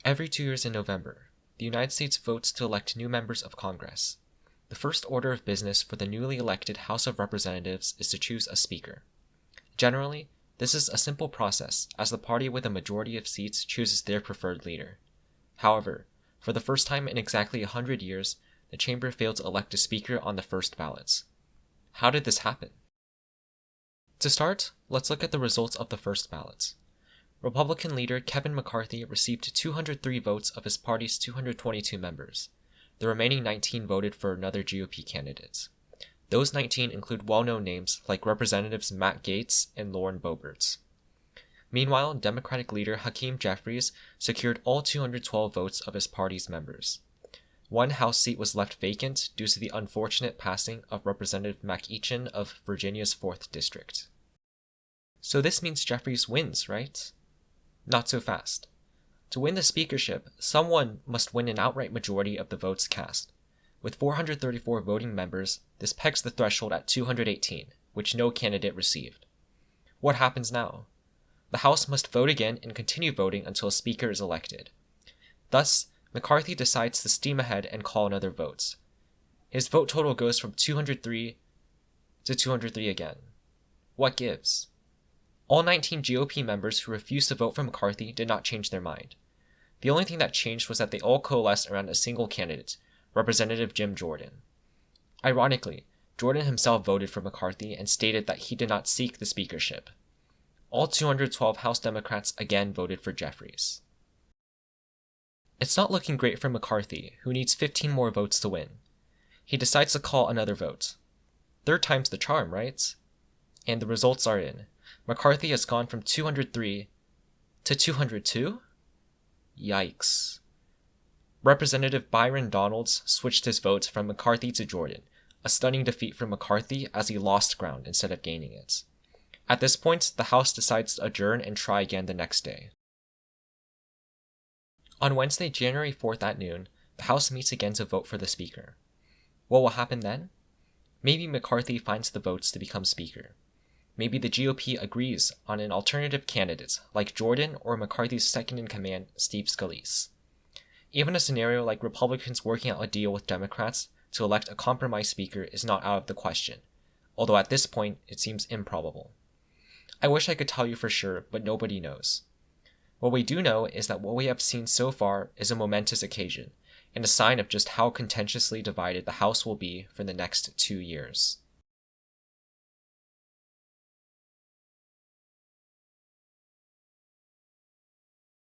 Every 2 years in November, the United States votes to elect new members of Congress. The first order of business for the newly elected House of Representatives is to choose a speaker. Generally, this is a simple process, as the party with a majority of seats chooses their preferred leader. However, for the first time in exactly 100 years, the chamber failed to elect a speaker on the first ballots. How did this happen? To start, let's look at the results of the first ballots. Republican leader Kevin McCarthy received 203 votes of his party's 222 members. The remaining 19 voted for another GOP candidate. Those 19 include well-known names like Representatives Matt Gaetz and Lauren Boeberts. Meanwhile, Democratic leader Hakeem Jeffries secured all 212 votes of his party's members. One House seat was left vacant due to the unfortunate passing of Representative McEachin of Virginia's 4th District. So this means Jeffries wins, right? Not so fast. To win the speakership, someone must win an outright majority of the votes cast. With 434 voting members, this pegs the threshold at 218, which no candidate received. What happens now? The House must vote again and continue voting until a speaker is elected. Thus, McCarthy decides to steam ahead and call another vote. His vote total goes from 203 to 203 again. What gives? All 19 GOP members who refused to vote for McCarthy did not change their mind. The only thing that changed was that they all coalesced around a single candidate, Representative Jim Jordan. Ironically, Jordan himself voted for McCarthy and stated that he did not seek the speakership. All 212 House Democrats again voted for Jeffries. It's not looking great for McCarthy, who needs 15 more votes to win. He decides to call another vote. Third time's the charm, right? And the results are in. McCarthy has gone from 203 to 202? Yikes. Representative Byron Donalds switched his votes from McCarthy to Jordan, a stunning defeat for McCarthy as he lost ground instead of gaining it. At this point, the House decides to adjourn and try again the next day. On Wednesday, January 4th at noon, the House meets again to vote for the Speaker. What will happen then? Maybe McCarthy finds the votes to become Speaker. Maybe the GOP agrees on an alternative candidate like Jordan or McCarthy's second-in-command, Steve Scalise. Even a scenario like Republicans working out a deal with Democrats to elect a compromise speaker is not out of the question, although at this point it seems improbable. I wish I could tell you for sure, but nobody knows. What we do know is that what we have seen so far is a momentous occasion, and a sign of just how contentiously divided the House will be for the next 2 years.